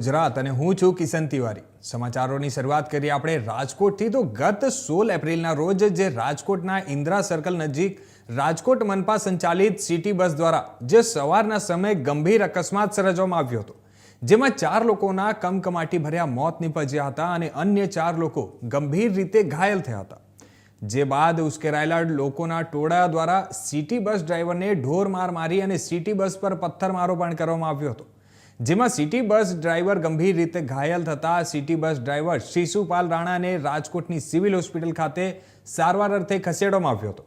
ગુજરાત અને હું છું કિશન તિવારી। સમાચારોની શરૂઆત કરીએ આપણે રાજકોટથી। તો ગત 16 એપ્રિલના રોજ જે રાજકોટના ઇન્દિરા સર્કલ નજીક રાજકોટ મનપા સંચાલિત સિટી બસ દ્વારા જે સવારના સમયે ગંભીર અકસ્માત સર્જવામાં આવ્યો હતો, જેમાં 4 લોકોના કમકમાટી ભર્યા મોત નીપજ્યા હતા અને અન્ય 4 લોકો ગંભીર રીતે ઘાયલ થયા હતા। જે બાદ ઉશ્કેરાયેલા લોકોના ટોળા દ્વારા સિટી બસ ડ્રાઈવરને ઢોર માર મારી અને સિટી બસ પર પથ્થરમારો પણ કરવામાં આવ્યો હતો, જેમાં સિટી બસ ડ્રાઈવર ગંભીર રીતે ઘાયલ થતા સિટી બસ ડ્રાઈવર શિશુપાલ રાણાને રાજકોટની સિવિલ હોસ્પિટલ ખાતે સારવાર અર્થે ખસેડવામાં આવ્યો હતો।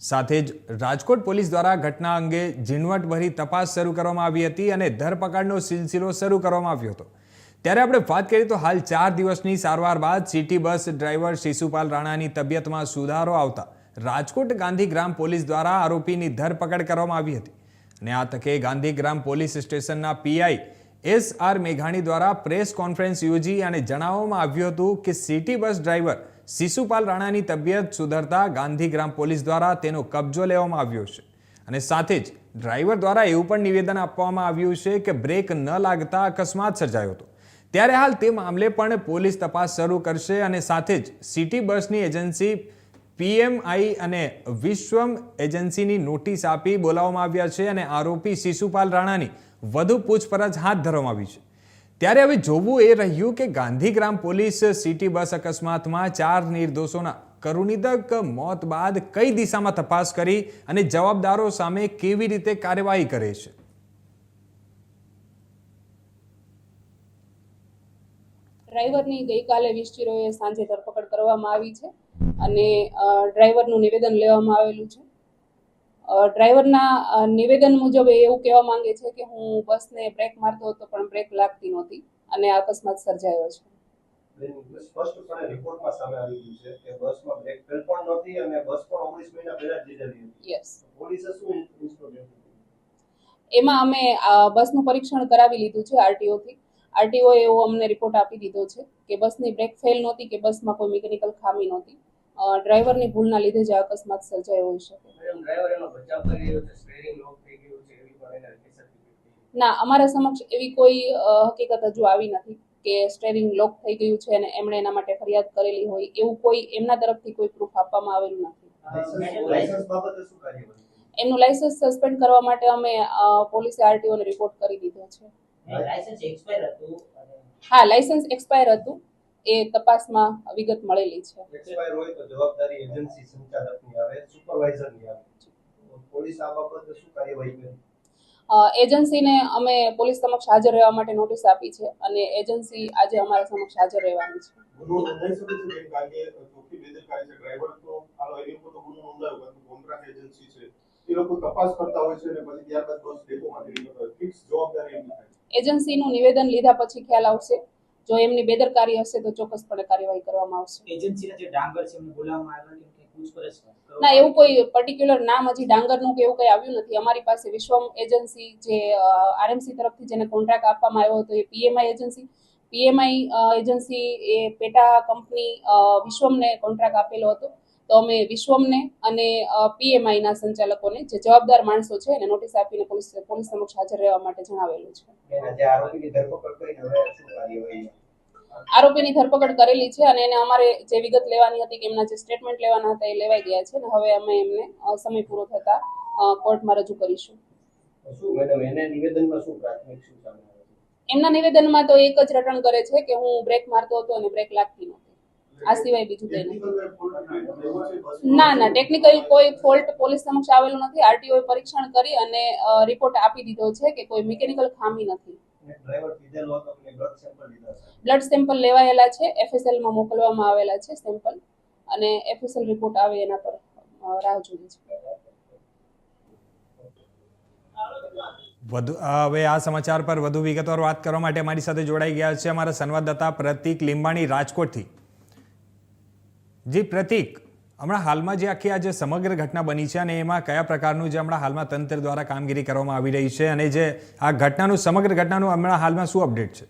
સાથે જ રાજકોટ પોલીસ દ્વારા ઘટના અંગે ઝીણવટભરી તપાસ શરૂ કરવામાં આવી હતી અને ધરપકડનો સિલસિલો શરૂ કરવામાં આવ્યો હતો। ત્યારે આપણે વાત કરીએ તો હાલ 4 દિવસની સારવાર બાદ સિટી બસ ડ્રાઈવર શિશુપાલ રાણાની તબિયતમાં સુધારો આવતા રાજકોટ ગાંધીગ્રામ પોલીસ દ્વારા આરોપીની ધરપકડ કરવામાં આવી હતી અને આ તકે ગાંધીગ્રામ પોલીસ સ્ટેશનના પીઆઈ એસ.આર. મેઘાણી દ્વારા પ્રેસ કોન્ફરન્સ યોજી અને જણાવવામાં આવ્યું હતું કે સિટી બસ ડ્રાઈવર શિશુપાલ રાણાની તબિયત સુધરતા ગાંધીગ્રામ પોલીસ દ્વારા તેનો કબજો લેવામાં આવ્યો છે અને સાથે જ ડ્રાઈવર દ્વારા એવું પણ નિવેદન આપવામાં આવ્યું છે કે બ્રેક ન લાગતા અકસ્માત સર્જાયો હતો। ત્યારે હાલ તે મામલે પણ પોલીસ તપાસ શરૂ કરશે અને સાથે જ સિટી બસની એજન્સી પીએમઆઈ અને વિશ્વમ એજન્સીની નોટિસ આપી બોલાવવામાં આવ્યા છે અને આરોપી શિશુપાલ રાણાની વધુ પૂછપરછ હાથ ધરવામાં આવી છે। ત્યારે હવે જોવું એ રહ્યું કે ગાંધીગ્રામ પોલીસ સિટી બસ અકસ્માતમાં 4 નિર્દોષોના કરુણિદક મોત બાદ કઈ દિશામાં તપાસ કરી અને જવાબદારો સામે કેવી રીતે કાર્યવાહી કરે છે। ડ્રાઈવરની ગઈકાલે 20:00 સાંજે ધરપકડ કરવામાં આવી છે અને ડ્રાઈવરનું નિવેદન લેવામાં આવેલું છે। ડ્રાઈવરના નિવેદન મુજબ એવું કહેવા માંગે છે કે હું બસને બ્રેક મારતો હતો પણ બ્રેક લાગતી નહોતી અને અકસ્માત સર્જાયો છે। સ્પષ્ટપણે રિપોર્ટમાં સામે આવી ગયું છે કે બસમાં બ્રેક ફેલ પણ નહોતી અને બસ પણ 19 મહિના પહેલા જ લીધેલી હતી। યસ, પોલીસે શું ઇન્સ્ટ્રક્શન એમાં અમે બસનું પરીક્ષણ કરાવી લીધું છે આરટીઓથી। આરટીઓ એવો અમને રિપોર્ટ આપી દીધો છે કે બસની બ્રેક ફેલ નહોતી કે બસમાં કોઈ મિકેનિકલ ખામી નહોતી, ડ્રાઈવરની ભૂલના લીધે જ અકસ્માત સર્જાયો હોઈ શકે। ડ્રાઈવર એનો બચાવ કરી રહ્યો છે, સ્ટીયરિંગ લોક થઈ ગયું છે એવી પણ એને કેસર ના, અમારા સમક્ષ એવી કોઈ હકીકત હજુ આવી નથી કે સ્ટીયરિંગ લોક થઈ ગયું છે અને એમણે એના માટે ફરિયાદ કરેલી હોય એવું કોઈ એમના તરફથી કોઈ પ્રૂફ આપવામાં આવેલું નથી। લાયસન્સ બાબતે શું કાર્યવાહી? એમનું લાયસન્સ સસ્પેન્ડ કરવા માટે અમે પોલીસે આરટીઓને રિપોર્ટ કરી દીધો છે। લાયસન્સ એક્સપાયર હતું? હા, લાયસન્સ એક્સપાયર હતું, એ તપાસમાં વિગત મળેલી છે। એક્સપાયર હોય તો જવાબદારી એજન્સી સંચાલકની આવે, સુપરવાઇઝરની આવે। પોલીસ આ બાબતે શું કાર્યવાહી કરી? એજન્સીને અમે પોલીસ સમક્ષ હાજર રહેવા માટે નોટિસ આપી છે અને એજન્સી આજે અમારા સમક્ષ હાજર રહેવાની છે। ગુનો નોંધાઈ શકે છે કે કારણ કે ચોખ્ખી બેદરકારી છે, ડ્રાઈવર તો હાલો એની ઉપર તો ગુનો નોંધાયો કારણ કે કોન્ટ્રાક્ટ એજન્સી છે, એ લોકો તપાસ કરતા હોય છે અને પછી ત્યારબાદ બસ ડેપોમાં ડિલિવર કરે, ફિક્સ જવાબદારી એમની થાય। એજન્સીનું નિવેદન લીધા પછી ખ્યાલ આવશે, જો એમની બેદરકારી હશે તો ચોક્કસપણે કાર્યવાહી કરવામાં આવશે। એજન્સીના જે ડાંગર છે એમને બોલાવવામાં આવ્યા કે પૂછપરછ ના, એવું કોઈ પર્ટિક્યુલર નામ હજી ડાંગરનું કે એવું કંઈ આવ્યું નથી। અમારી પાસે વિશ્વમ એજન્સી જે આરએમસી તરફથી જેને કોન્ટ્રાક્ટ આપવામાં આવ્યો હતો એ પીએમઆઈ એજન્સી એ પેટા કંપની વિશ્વમને કોન્ટ્રાક્ટ આપેલો હતો, તો અમે વિશ્વમને અને પીએમઆઈના સંચાલકોને જે જવાબદાર માણસો છે એને નોટિસ આપીને પોલીસ સમક્ષ હાજર રહેવા માટે જણાવેલું છે। જે આરોપીની ધરપકડ કરીને હવે શું કાર્યવાહી? આરોપીની ધરપકડ કરેલી છે અને એને અમારે જે વિગત લેવાની હતી કે એમના જે સ્ટેટમેન્ટ લેવાના હતા એ લેવાઈ ગયા છે અને હવે અમે એમને સમય પૂરો થતા કોર્ટમાં રજૂ કરીશું। શું મેડમ એને નિવેદનમાં શું પ્રાથમિક શું સામે આવે છે? એમના નિવેદનમાં તો એક જ રટણ કરે છે કે હું બ્રેક મારતો હતો અને બ્રેક લાગતી નહોતી, આ સિવાય બીજું કંઈ નથી। ના, ટેકનિકલ કોઈ ફોલ્ટ પોલીસ સમક્ષ આવેલો નથી। આરટીઓએ પરીક્ષણ કરી અને રિપોર્ટ આપી દીધો છે કે કોઈ મિકેનિકલ ખામી નથી। ડ્રાઈવર પીધેલો હતો કે બ્લડ સેમ્પલ લીધા છે? બ્લડ સેમ્પલ લેવાયેલા છે, એફએસએલમાં મોકલવામાં આવેલા છે સેમ્પલ, અને એફએસએલ રિપોર્ટ આવે એના પર રાહ જોઈએ છે। હવે આ સમાચાર પર વધુ વિગતવાર વાત કરવા માટે અમારી સાથે જોડાઈ ગયા છે અમારા સંવાદદાતા પ્રતિક લીંબાણી રાજકોટથી। જી પ્રતિક, હમણાં હાલમાં જે આખી આ જે સમગ્ર ઘટના બની છે અને એમાં કયા પ્રકારનું જે હમણાં હાલમાં તંત્ર દ્વારા કામગીરી કરવામાં આવી રહી છે અને જે આ ઘટનાનું સમગ્ર ઘટનાનું હમણાં હાલમાં શું અપડેટ છે?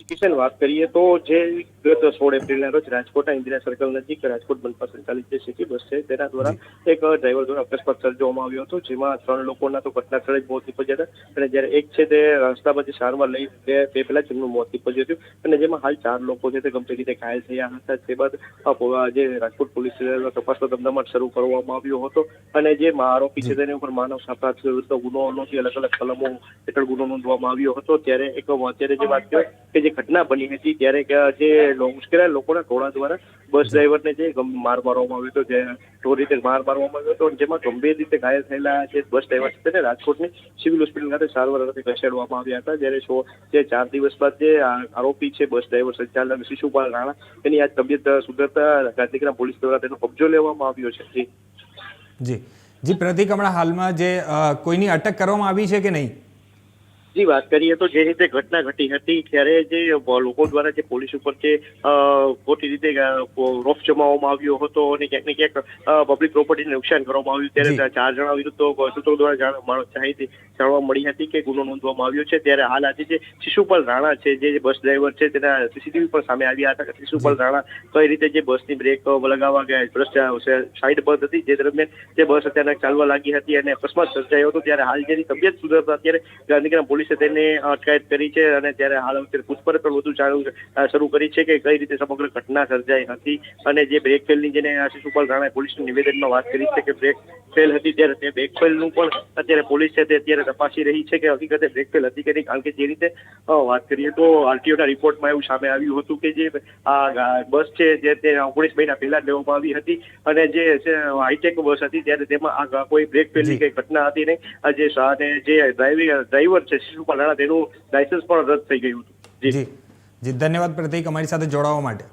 કિશન, વાત કરીએ તો જે ગત 16 એપ્રિલના રોજ રાજકોટના ઇન્દિરા સર્કલ નજીક રાજકોટ મનપા સંચાલિત જે સિટી બસ છે તેના દ્વારા એક ડ્રાઈવર દ્વારા અકસ્માત સર્જવામાં આવ્યો હતો, જેમાં 3 લોકોના તો ઘટના સ્થળે જ મોત નીપજ્યા હતા અને જ્યારે એક છે તે રસ્તામાં જે સારવાર લઈ તે પહેલા જ એમનું મોત નીપજ્યું હતું અને જેમાં હાલ 4 લોકો છે તે ગંભીર રીતે ઘાયલ થયા હતા. તે બાદ જે રાજકોટ પોલીસ તપાસનો ધમધમાટ શરૂ કરવામાં આવ્યો હતો અને જે આરોપી છે તેની ઉપર માનવ અપરાધ વિરુદ્ધનો ગુનો નોંધી અલગ અલગ કલમો હેઠળ ગુનો નોંધવામાં આવ્યો હતો. ત્યારે અત્યારે જે વાત કહેવાય કે જે ઘટના બની હતી ત્યારે જે મુશ્કેલાયેલા લોકોના ટોળા દ્વારા બસ ડ્રાઈવરને જે માર મારવામાં આવ્યો હતો, જે ઢોર રીતે માર મારવામાં આવ્યો હતો, જેમાં ગંભીર રીતે ઘાયલ થયેલા જે બસ ડ્રાઈવર છે તેને રાજકોટની સિવિલ હોસ્પિટલ ખાતે સારવાર અર્થે ખસેડવામાં આવ્યા હતા. જ્યારે 4 દિવસ બાદ જે આરોપી છે બસ ડ્રાઈવર સંચાલક શિશુપાલ રાણા તેની આજ તબિયત સુધરતા ગાંધીગ્રામ પોલીસ દ્વારા તેનો કબજો લેવામાં આવ્યો છે. જી પ્રતિક, હમણાં હાલમાં જે કોઈની અટક કરવામાં આવી છે કે નહીં? જી, વાત કરીએ તો જે રીતે ઘટના ઘટી હતી ત્યારે જે લોકો દ્વારા જે પોલીસ ઉપર જે ખોટી રીતે રોફ જમાવવામાં આવ્યો હતો અને ક્યાંક ને ક્યાંક પબ્લિક પ્રોપર્ટીને નુકસાન કરવામાં આવ્યું ત્યારે 4 જણા વિરુદ્ધ સૂત્રો દ્વારા જાણવા મળી હતી કે ગુનો નોંધવામાં આવ્યો છે. ત્યારે હાલ આજે જે શિશુપાલ રાણા છે જે બસ ડ્રાઈવર છે તેના સીસીટીવી પણ સામે આવ્યા હતા કે શિશુપાલ રાણા કઈ રીતે જે બસની બ્રેક લગાવવા ગયા, બસ સાઈડ બંધ હતી, જે દરમિયાન જે બસ અચાનક ચાલવા લાગી હતી અને અકસ્માત સર્જાયો હતો. ત્યારે હાલ જેની તબિયત સુધરતા અત્યારે ગાંધીગ્રામ પોલીસે તેને અટકાયત કરી છે અને ત્યારે હાલ પૂછપરછ પણ વધુ જાણવું શરૂ કરી છે કે કઈ રીતે સમગ્ર ઘટના સર્જાઈ હતી અને જે બ્રેક ફેલની જેને શિશુપાલ રાણાએ પોલીસના નિવેદનમાં વાત કરી છે કે બ્રેક ફેલ હતી, ત્યારે તે બ્રેક ફેલનું પણ અત્યારે પોલીસ છે તે અત્યારે તપાસી રહી છે કે હકીકતે બ્રેક ફેલ હતી કે નહીં. કારણ કે જે રીતે વાત કરીએ તો આરટીઓના રિપોર્ટમાં એવું સામે આવ્યું હતું કે જે આ બસ છે જે તે 19 મહિના પહેલા લેવામાં આવી હતી અને જે હાઈટેક બસ હતી ત્યારે તેમાં આ કોઈ બ્રેક ફેલની કઈ ઘટના હતી નહીં. જે ડ્રાઈવર છે શિશુપાલ રાણા તેનું લાયસન્સ પણ રદ થઈ ગયું હતું. જી ધન્યવાદ પ્રતિક, અમારી સાથે જોડાવા માટે.